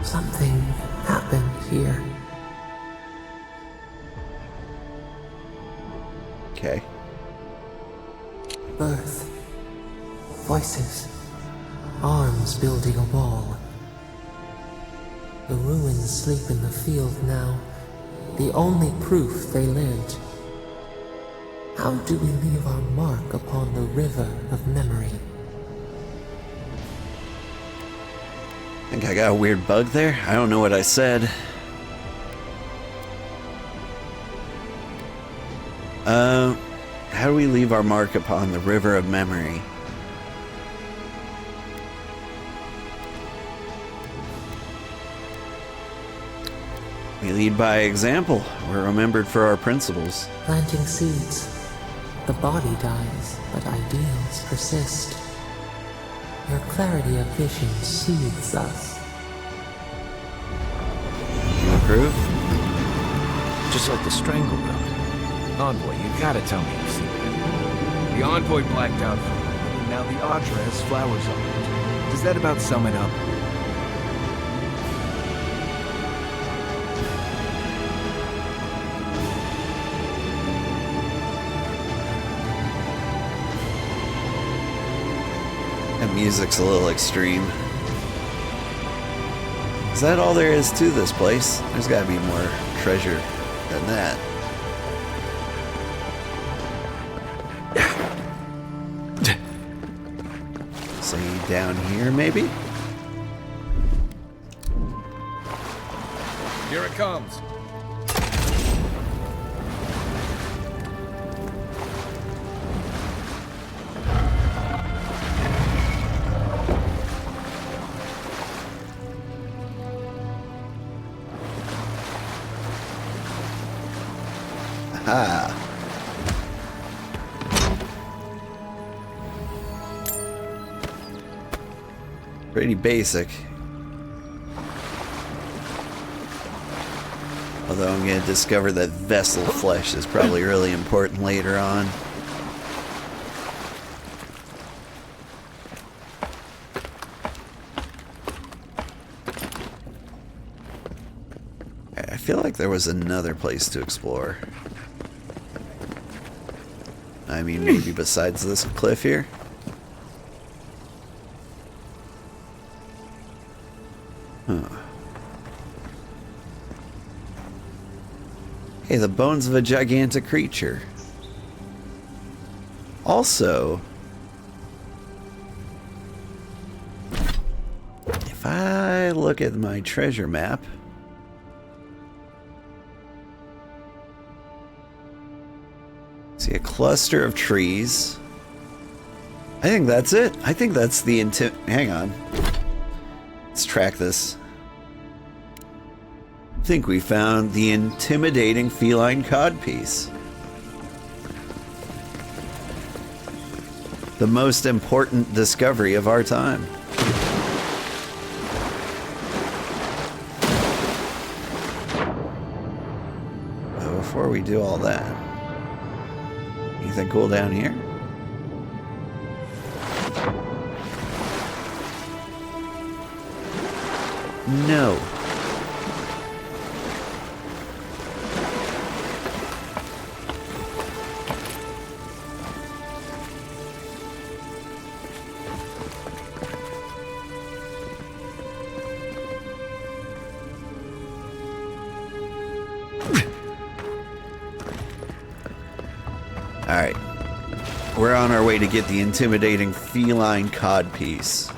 Something happened here. Okay. Birth. Voices. Arms building a wall. The ruins sleep in the field now. The only proof they lived. How do we leave our mark upon the river of memory? Think I got a weird bug there? I don't know what I said. How do we leave our mark upon the river of memory? We lead by example. We're remembered for our principles. Planting seeds. The body dies, but ideals persist. Your clarity of vision soothes us. You approve? Just like the strangled one. Envoy, you gotta tell me the secret. The Envoy blacked out for a moment, and now the Audra has flowers on it. Does that about sum it up? That music's a little extreme. Is that all there is to this place? There's gotta be more treasure than that. Say down here, maybe? Here it comes. Ah. Pretty basic. Although I'm going to discover that vessel flesh is probably really important later on. I feel like there was another place to explore. I mean, maybe besides this cliff here? Huh. Hey, the bones of a gigantic creature. Also, if I look at my treasure map, see a cluster of trees. I think that's it. I think that's the hang on. Let's track this. I think we found the intimidating feline codpiece. The most important discovery of our time. But before we do all that, anything cool down here? No. Alright. We're on our way to get the intimidating feline codpiece.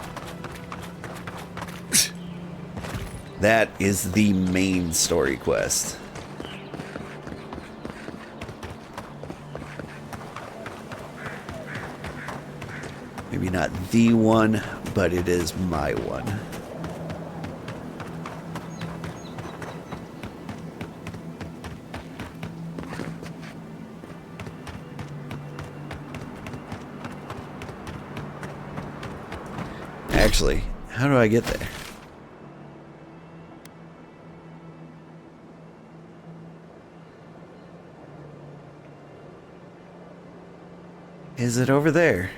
That is the main story quest. Maybe not the one, but it is my one. Actually, how do I get there? Is it over there?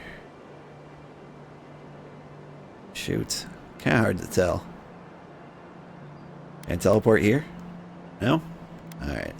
Shoot. Kinda hard to tell. Can I teleport here? No? Alright.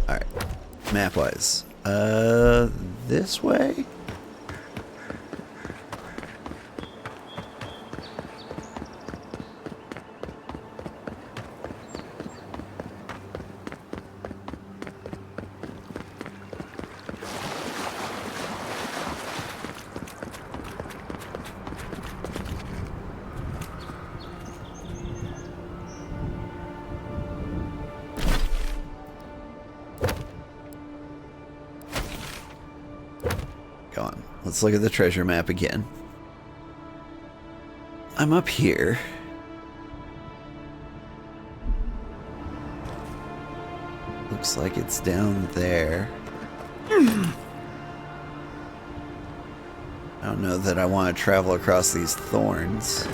Alright. Map-wise. This way? Go on. Let's look at the treasure map again. I'm up here. Looks like it's down there. I don't know that I want to travel across these thorns.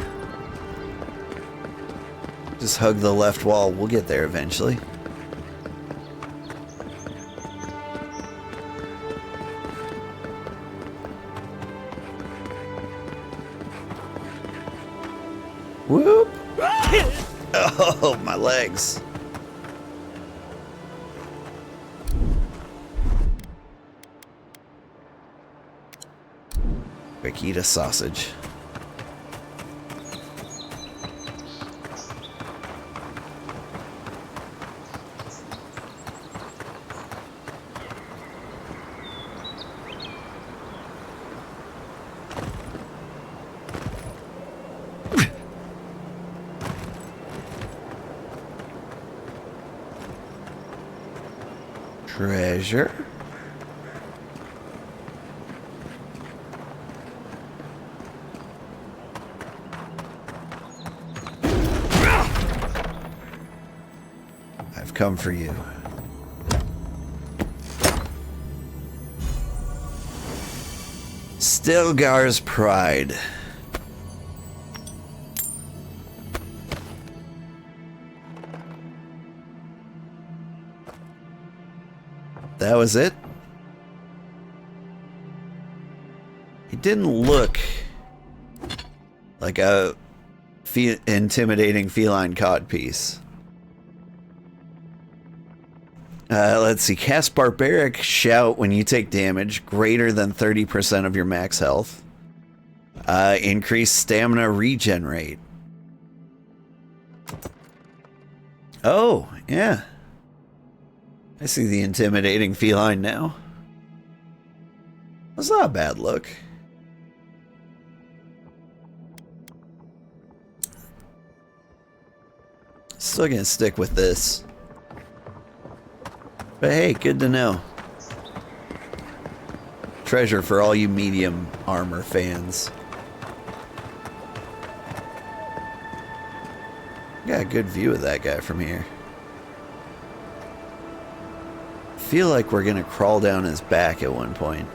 Just hug the left wall. We'll get there eventually. Whoop! Oh, my legs. Quick, eat a sausage. Treasure. I've come for you. Stilgar's Pride. That was it? It didn't look like a intimidating feline codpiece. Let's see. Cast Barbaric Shout when you take damage greater than 30% of your max health. Increase stamina regen rate. Oh, yeah. I see the intimidating feline now. That's not a bad look. Still gonna stick with this. But hey, good to know. Treasure for all you medium armor fans. Got a good view of that guy from here. Feel like we're gonna crawl down his back at one point.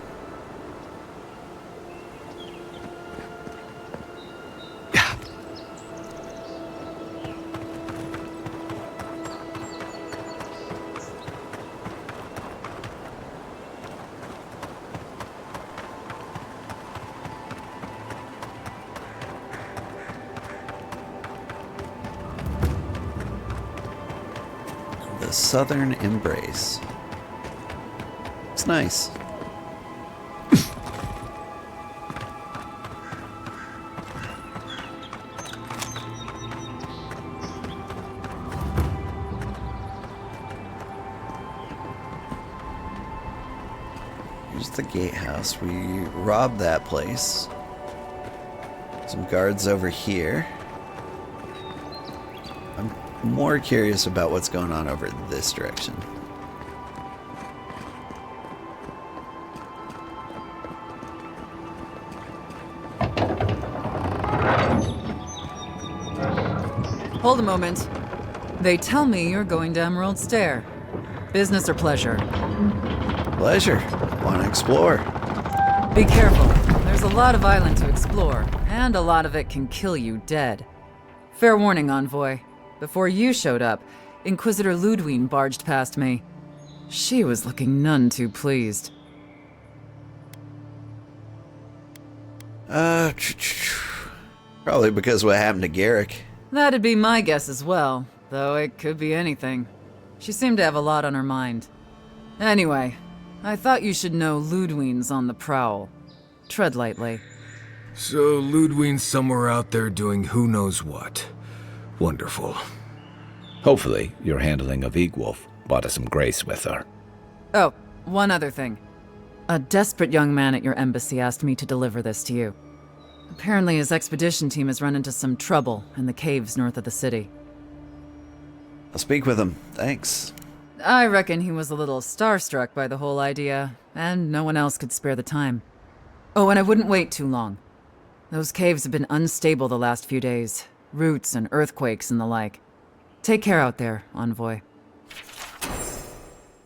The Southern Embrace. It's nice. Here's the gatehouse. We robbed that place. Some guards over here. I'm more curious about what's going on over this direction. Hold a moment. They tell me you're going to Emerald Stair. Business or pleasure? Pleasure. Want to explore? Be careful. There's a lot of island to explore, and a lot of it can kill you dead. Fair warning, Envoy. Before you showed up, Inquisitor Ludwig barged past me. She was looking none too pleased. Probably because what happened to Garrick. That'd be my guess as well, though it could be anything. She seemed to have a lot on her mind. Anyway, I thought you should know Ludwig's on the prowl. Tread lightly. So Ludwig's somewhere out there doing who knows what. Wonderful. Hopefully, your handling of Egwolf brought us some grace with her. Oh, one other thing. A desperate young man at your embassy asked me to deliver this to you. Apparently his expedition team has run into some trouble in the caves north of the city. I'll speak with him. Thanks. I reckon he was a little starstruck by the whole idea, and no one else could spare the time. Oh, and I wouldn't wait too long. Those caves have been unstable the last few days. Roots and earthquakes and the like. Take care out there, Envoy.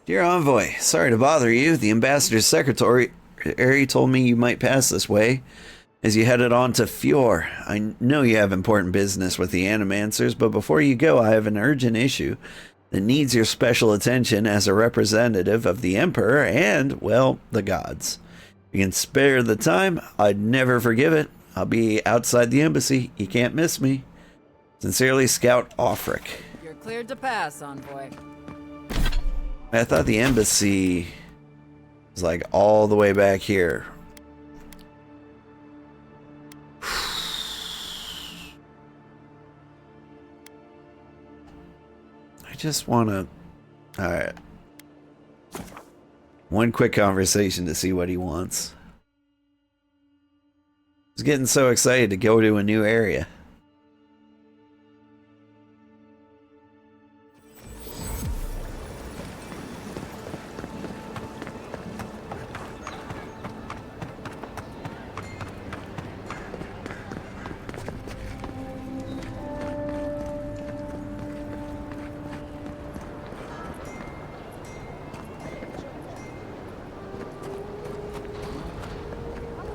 Dear Envoy, sorry to bother you. The ambassador's secretary told me you might pass this way as you headed on to Fjord. I know you have important business with the Animancers, but before you go, I have an urgent issue that needs your special attention as a representative of the Emperor and, well, the gods. If you can spare the time, I'd never forgive it. I'll be outside the embassy. You can't miss me. Sincerely, Scout Offric. You're cleared to pass, Envoy. I thought the embassy was like all the way back here. I just want to... Alright. One quick conversation to see what he wants. He's getting so excited to go to a new area.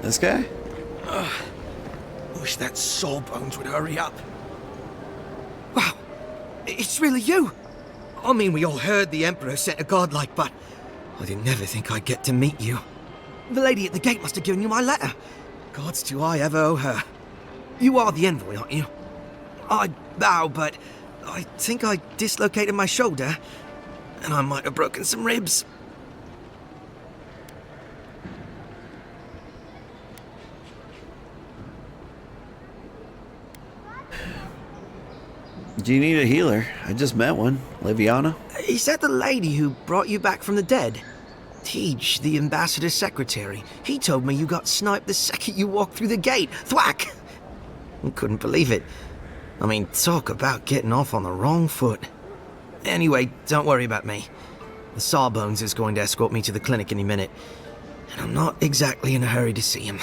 This guy? Wish that sawbones would hurry up. Wow, it's really you. I mean, we all heard the Emperor sent a Godlike, but I didn't ever think I'd get to meet you. The lady at the gate must have given you my letter. Gods do I ever owe her. You are the envoy, aren't you? I bow, but I think I dislocated my shoulder, and I might have broken some ribs. Do you need a healer? I just met one. Liviana? Is that the lady who brought you back from the dead? Tej, the ambassador's secretary. He told me you got sniped the second you walked through the gate. Thwack! I couldn't believe it. I mean, talk about getting off on the wrong foot. Anyway, don't worry about me. The Sawbones is going to escort me to the clinic any minute. And I'm not exactly in a hurry to see him.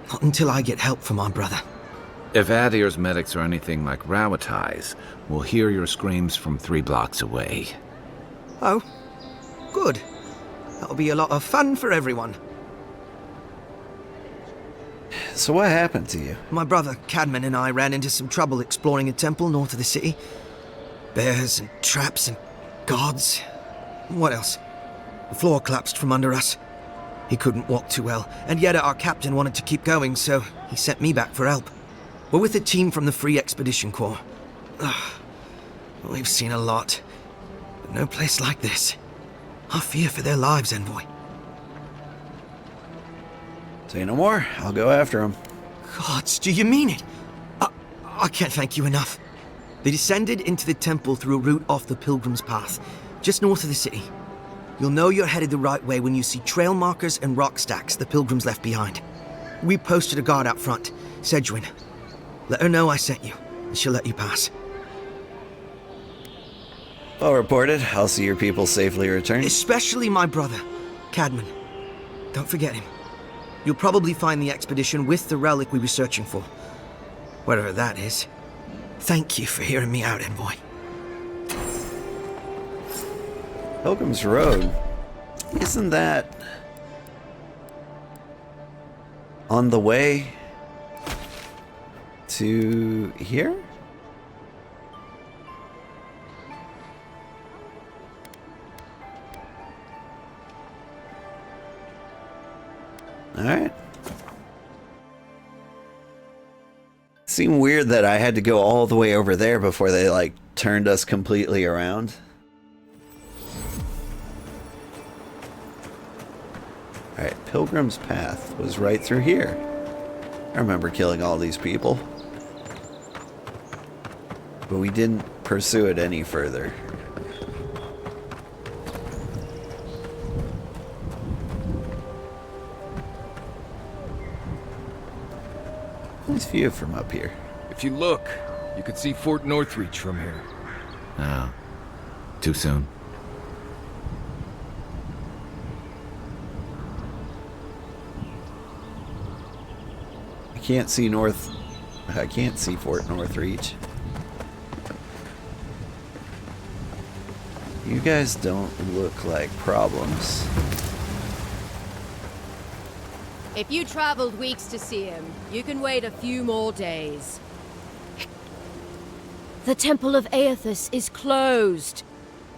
Not until I get help from my brother. If Adir's medics are anything like Rawatai's, we'll hear your screams from 3 blocks away. Oh, good. That'll be a lot of fun for everyone. So what happened to you? My brother, Cadman, and I ran into some trouble exploring a temple north of the city. Bears and traps and gods. What else? The floor collapsed from under us. He couldn't walk too well, and yet our captain wanted to keep going, so he sent me back for help. We're with a team from the Free Expedition Corps. We've seen a lot, but no place like this. I fear for their lives, Envoy. Say no more. I'll go after him. Gods, do you mean it? I can't thank you enough. They descended into the temple through a route off the Pilgrim's Path, just north of the city. You'll know you're headed the right way when you see trail markers and rock stacks the Pilgrims left behind. We posted a guard out front, Sedgwin. Let her know I sent you, and she'll let you pass. Well reported. I'll see your people safely return. Especially my brother, Cadman. Don't forget him. You'll probably find the expedition with the relic we were searching for. Wherever that is. Thank you for hearing me out, Envoy. Pilgrim's Road. Isn't that on the way to here? Alright. Seemed weird that I had to go all the way over there before they, like, turned us completely around. Alright, Pilgrim's Path was right through here. I remember killing all these people. But we didn't pursue it any further. Nice view from up here. If you look, you could see Fort Northreach from here. No. Too soon. I can't see Fort Northreach. You guys don't look like problems. If you traveled weeks to see him, you can wait a few more days. The Temple of Aethys is closed.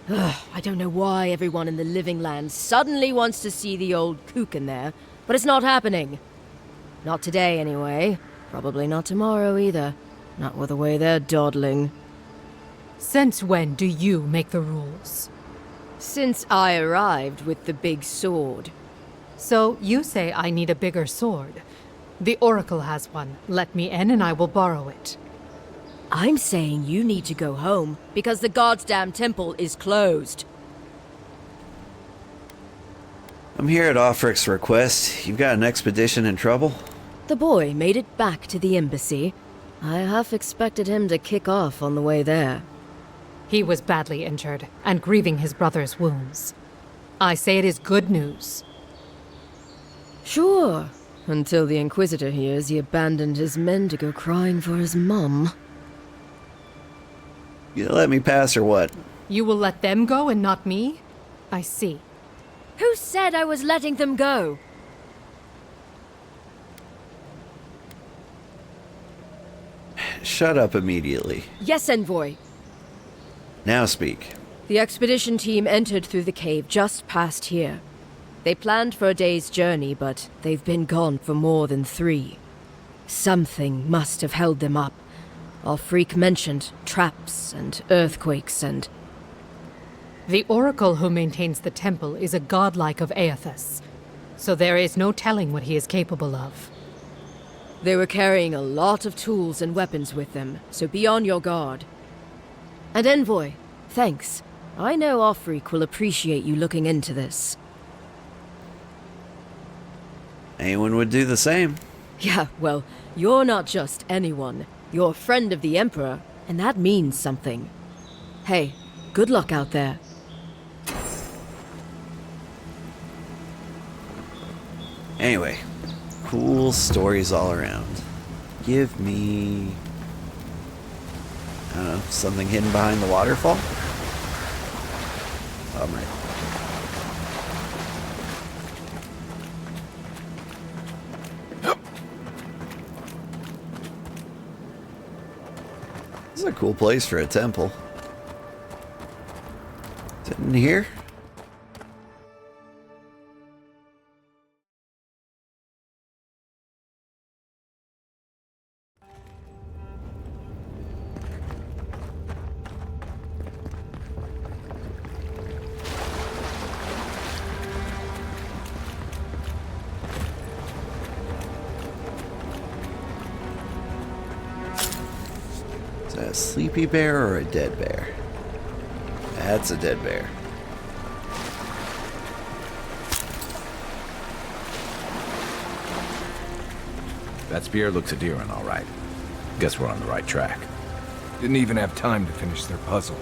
Ugh, I don't know why everyone in the Living Land suddenly wants to see the old kook in there, but it's not happening. Not today, anyway. Probably not tomorrow, either. Not with the way they're dawdling. Since when do you make the rules? Since I arrived with the big sword. So you say I need a bigger sword. The Oracle has one. Let me in and I will borrow it. I'm saying you need to go home because the goddamn temple is closed. I'm here at Offrick's request. You've got an expedition in trouble? The boy made it back to the embassy. I half expected him to kick off on the way there. He was badly injured and grieving his brother's wounds. I say it is good news. Sure, until the Inquisitor hears he abandoned his men to go crying for his mum. You let me pass or what? You will let them go and not me? I see. Who said I was letting them go? Shut up immediately. Yes, Envoy. Now speak. The expedition team entered through the cave just past here. They planned for a day's journey, but they've been gone for more than 3. Something must have held them up. Our freak mentioned traps and earthquakes and... The Oracle who maintains the temple is a godlike of Aethys, so there is no telling what he is capable of. They were carrying a lot of tools and weapons with them, so be on your guard. And Envoy, thanks. I know Offreak will appreciate you looking into this. Anyone would do the same. Yeah, well, you're not just anyone. You're a friend of the Emperor, and that means something. Hey, good luck out there. Anyway, cool stories all around. Give me... I don't know, something hidden behind the waterfall? Bummer. This is a cool place for a temple. Is it in here? Is that a sleepy bear or a dead bear? That's a dead bear. That spear looks adherent, all right. Guess we're on the right track. Didn't even have time to finish their puzzle.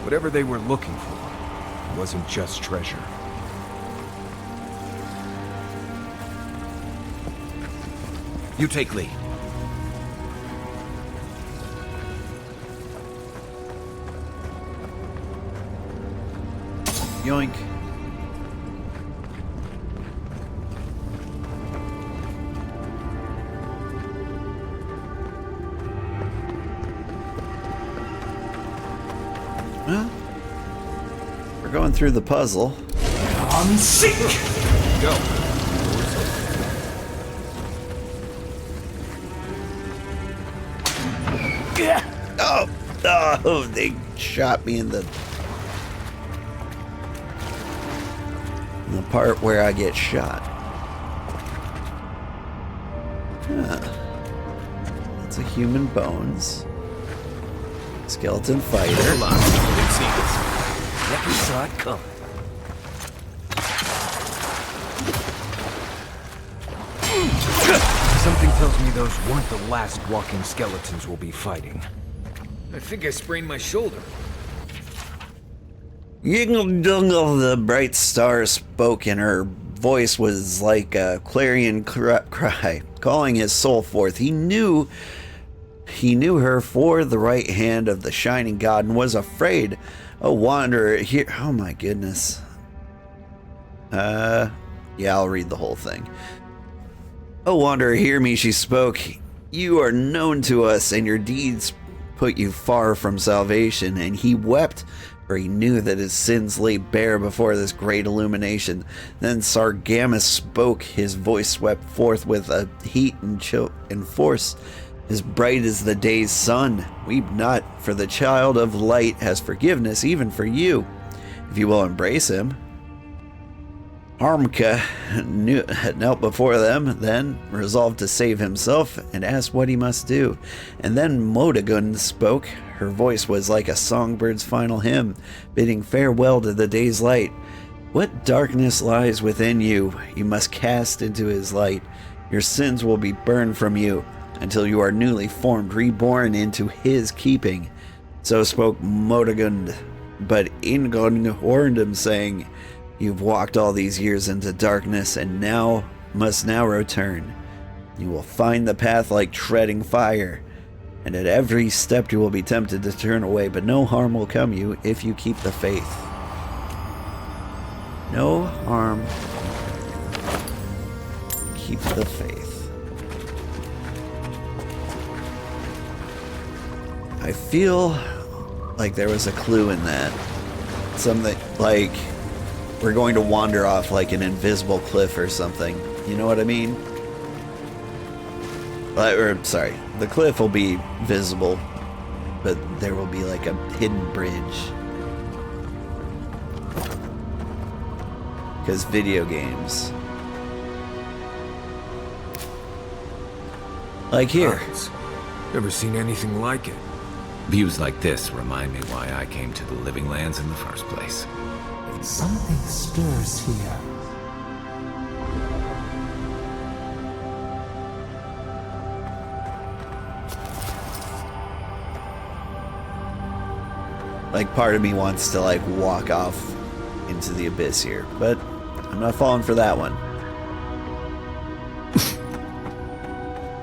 Whatever they were looking for wasn't just treasure. You take lead. Yoink. Well, we're going through the puzzle. On sync! Go. Oh, they shot me in the part where I get shot. Huh. That's a human bones. Skeleton fighter. Hold on. Didn't see this. Never saw it coming. Something tells me those weren't the last walking skeletons we'll be fighting. I think I sprained my shoulder. The bright star spoke, and her voice was like a clarion cry, calling his soul forth. He knew her for the right hand of the shining god and was afraid. Oh, wanderer, here. Oh my goodness. Yeah, I'll read the whole thing. Oh, wanderer, hear me, she spoke. You are known to us, and your deeds put you far from salvation. And he wept, for he knew that his sins lay bare before this great illumination. Then Sargamus spoke, his voice swept forth with a heat and chill and force, as bright as the day's sun. Weep not, for the child of light has forgiveness even for you, if you will embrace him. Harmka knelt before them, then resolved to save himself and asked what he must do. And then Modagund spoke. Her voice was like a songbird's final hymn, bidding farewell to the day's light. What darkness lies within you, you must cast into his light. Your sins will be burned from you until you are newly formed, reborn into his keeping. So spoke Modagund, but Ingon warned him, saying, You've walked all these years into darkness, and must now return. You will find the path like treading fire, and at every step you will be tempted to turn away, but no harm will come you if you keep the faith. No harm. Keep the faith. I feel like there was a clue in that. Something like we're going to wander off like an invisible cliff or something. You know what I mean? Sorry, the cliff will be visible, but there will be like a hidden bridge. Because video games. Like here. Nice. Never seen anything like it. Views like this remind me why I came to the Living Lands in the first place. Something stirs here. Like, part of me wants to, like, walk off into the abyss here, but I'm not falling for that one.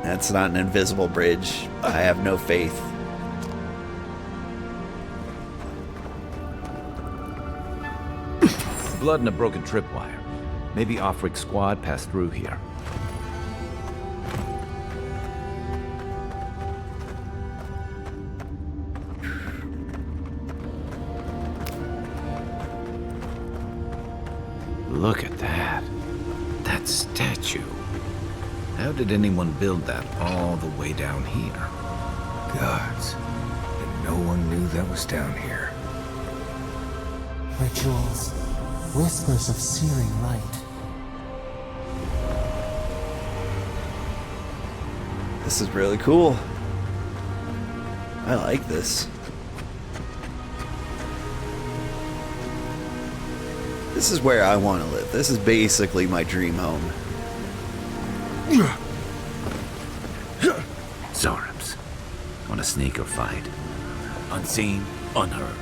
That's not an invisible bridge. I have no faith. Blood and a broken tripwire. Maybe Offric squad passed through here. Look at that. That statue. How did anyone build that all the way down here? Gods. And no one knew that was down here. Rituals. Whispers of searing light. This is really cool. I like this. This is where I want to live. This is basically my dream home. Zorams. Want to sneak or fight? Unseen, unheard.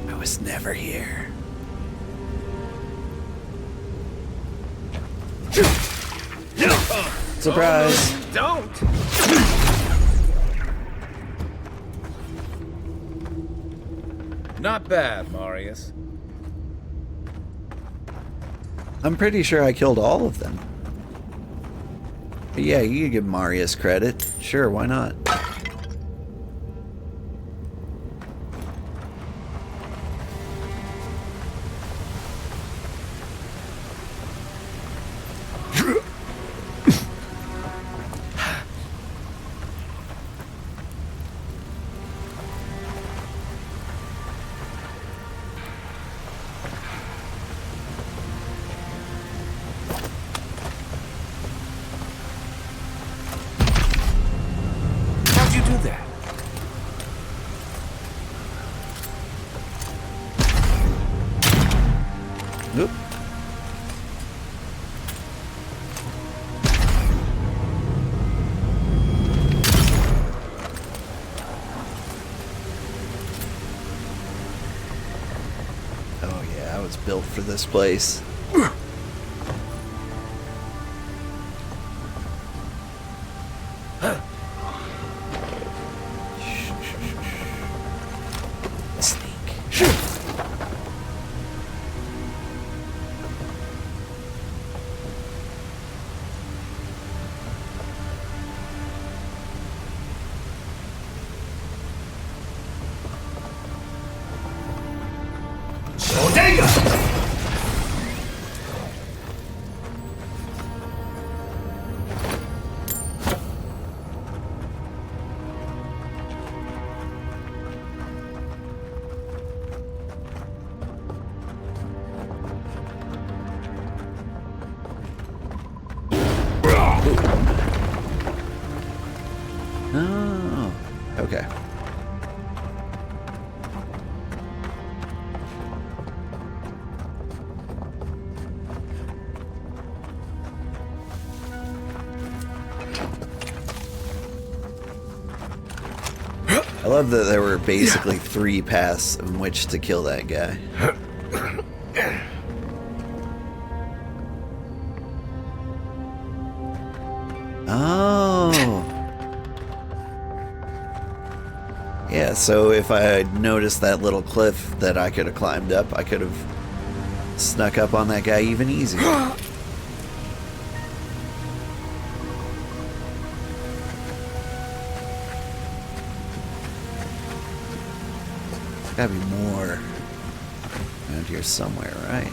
I was never here. Surprise! Don't! Not bad, Marius. I'm pretty sure I killed all of them. But yeah, you can give Marius credit. Sure, why not? How'd you do that? Oop. Oh yeah, I was built for this place. Sneak. Oh, okay. I love that there were basically 3 paths in which to kill that guy. Oh. Yeah, so if I had noticed that little cliff that I could have climbed up, I could have snuck up on that guy even easier. Gotta be more around here somewhere, right?